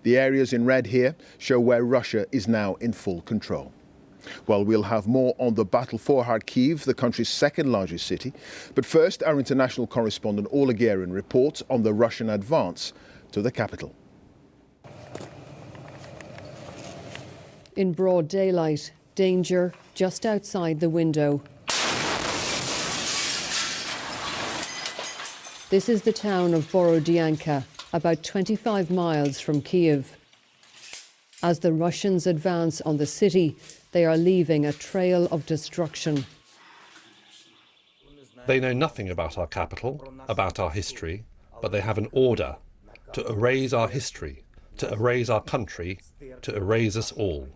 The areas in red here show where Russia is now in full control. Well, we'll have more on the battle for Kharkiv, the country's second largest city. But first, our international correspondent Orla Guerin reports on the Russian advance to the capital. In broad daylight, danger just outside the window. This is the town of Borodyanka, about 25 miles from Kyiv. As the Russians advance on the city, they are leaving a trail of destruction. They know nothing about our capital, about our history, but they have an order to erase our history, to erase our country, to erase us all.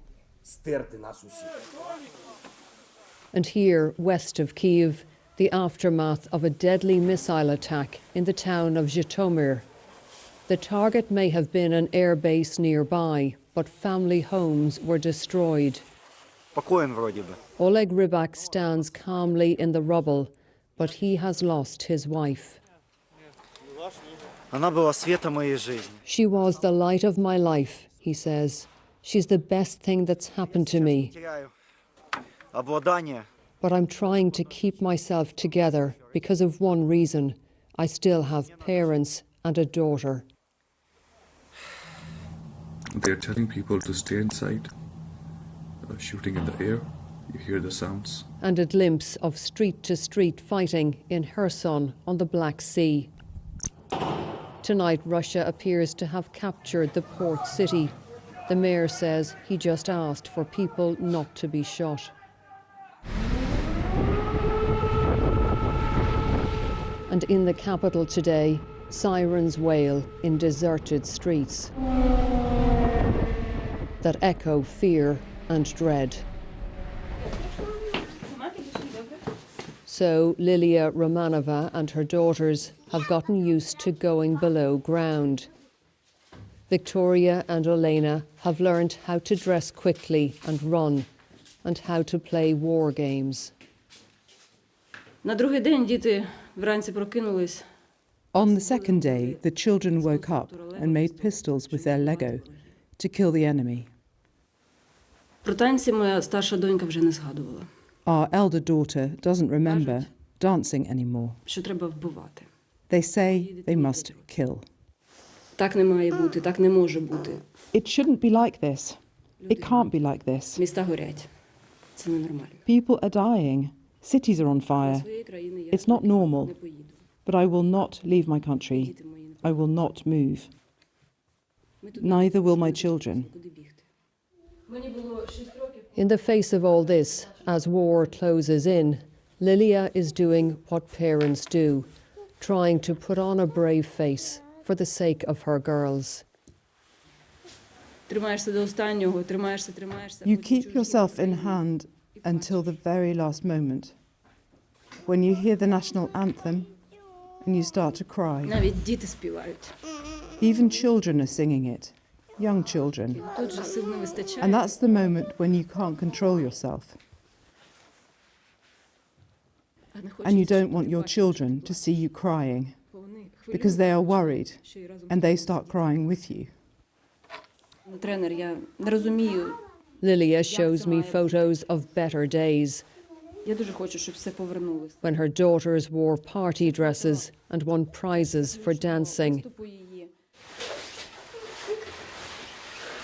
And here, west of Kyiv, the aftermath of a deadly missile attack in the town of Zhytomyr. The target may have been an air base nearby, but family homes were destroyed. Oleg Rybak stands calmly in the rubble, but he has lost his wife. She was the light of my life, he says. She's the best thing that's happened to me. But I'm trying to keep myself together because of one reason. I still have parents and a daughter. They're telling people to stay inside, shooting in the air. You hear the sounds. And a glimpse of street-to-street fighting in Kherson on the Black Sea. Tonight, Russia appears to have captured the port city. The mayor says he just asked for people not to be shot. And in the capital today, sirens wail in deserted streets that echo fear and dread. So Lilia Romanova and her daughters have gotten used to going below ground. Victoria and Olena have learned how to dress quickly and run, and how to play war games. On the second day, the children woke up and made pistols with their Lego to kill the enemy. Our elder daughter doesn't remember dancing anymore. They say they must kill. It shouldn't be like this. It can't be like this. People are dying. Cities are on fire. It's not normal. But I will not leave my country. I will not move. Neither will my children. In the face of all this, as war closes in, Lilia is doing what parents do, trying to put on a brave face for the sake of her girls. You keep yourself in hand until the very last moment. When you hear the national anthem and you start to cry. Even children are singing it, young children. And that's the moment when you can't control yourself. And you don't want your children to see you crying, because they are worried and they start crying with you. Lilia shows me photos of better days, when her daughters wore party dresses and won prizes for dancing.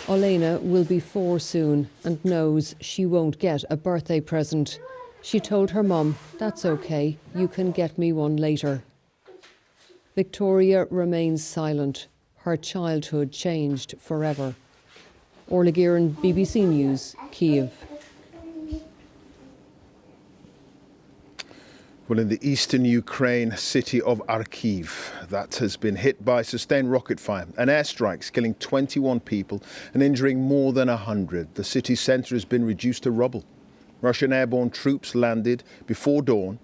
Olena will be 4 soon and knows she won't get a birthday present. She told her mum, "That's okay, you can get me one later." Victoria remains silent. Her childhood changed forever. Orla Guerin, BBC News, Kyiv. Well, in the eastern Ukraine city of Kharkiv, that has been hit by sustained rocket fire and airstrikes, killing 21 people and injuring more than 100. The city centre has been reduced to rubble. Russian airborne troops landed before dawn,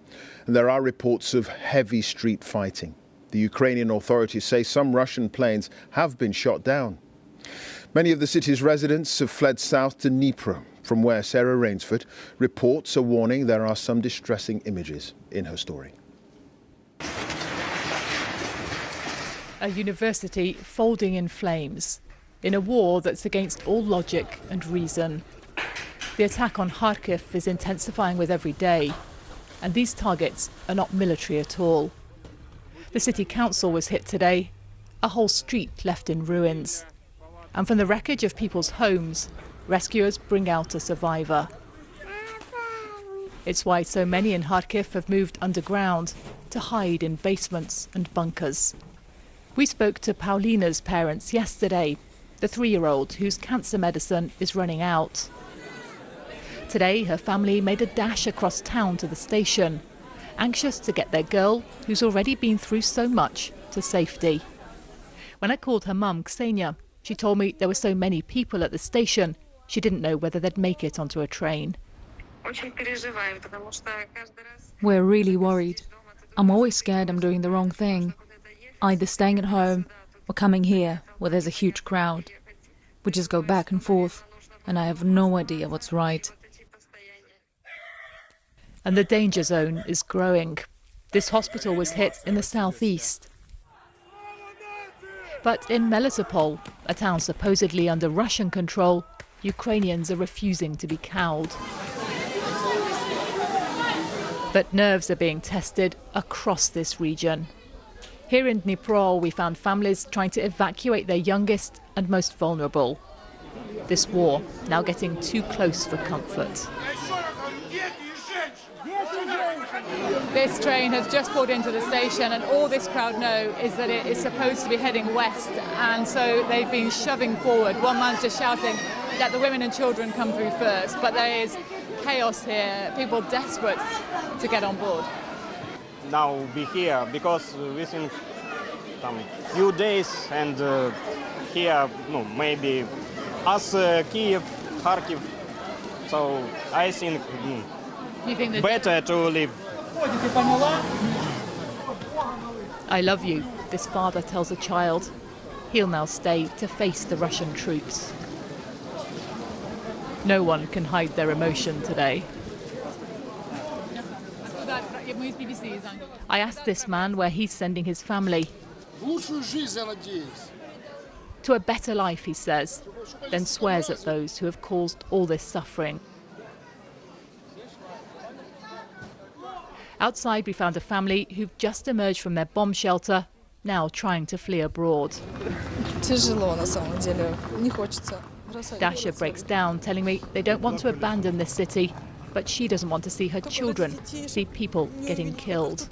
and there are reports of heavy street fighting. The Ukrainian authorities say some Russian planes have been shot down. Many of the city's residents have fled south to Dnipro, from where Sarah Rainsford reports a warning there are some distressing images in her story. A university folding in flames. in a war that's against all logic and reason. The attack on Kharkiv is intensifying with every day, and these targets are not military at all. The city council was hit today, a whole street left in ruins. And from the wreckage of people's homes, rescuers bring out a survivor. It's why so many in Kharkiv have moved underground to hide in basements and bunkers. We spoke to Paulina's parents yesterday, the 3-year-old whose cancer medicine is running out. Today, her family made a dash across town to the station, anxious to get their girl, who's already been through so much, to safety. When I called her mum, Ksenia, she told me there were so many people at the station, she didn't know whether they'd make it onto a train. We're really worried. I'm always scared I'm doing the wrong thing, either staying at home or coming here where there's a huge crowd. We just go back and forth, and I have no idea what's right. And the danger zone is growing. This hospital was hit in the southeast. But in Mariupol, a town supposedly under Russian control, Ukrainians are refusing to be cowed. But nerves are being tested across this region. Here in Dnipro, we found families trying to evacuate their youngest and most vulnerable. This war now getting too close for comfort. This train has just pulled into the station, and all this crowd know is that it is supposed to be heading west, and so they've been shoving forward. One man's just shouting, let the women and children come through first, but there is chaos here, people desperate to get on board. Now we're here because within few days and here, maybe us Kyiv, Kharkiv, so I think better to live. I love you, this father tells a child. He'll now stay to face the Russian troops. No one can hide their emotion today. I asked this man where he's sending his family. To a better life, he says, then swears at those who have caused all this suffering. Outside, we found a family who've just emerged from their bomb shelter, now trying to flee abroad. Dasha breaks down, telling me they don't want to abandon this city, but she doesn't want to see her children see people getting killed.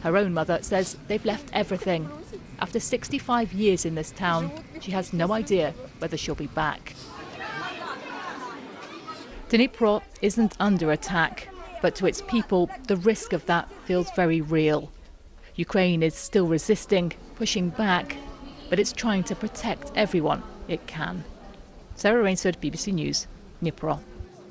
Her own mother says they've left everything. After 65 years in this town, she has no idea whether she'll be back. Dnipro isn't under attack, but to its people, the risk of that feels very real. Ukraine is still resisting, pushing back, but it's trying to protect everyone it can. Sarah Rainsford, BBC News, Dnipro.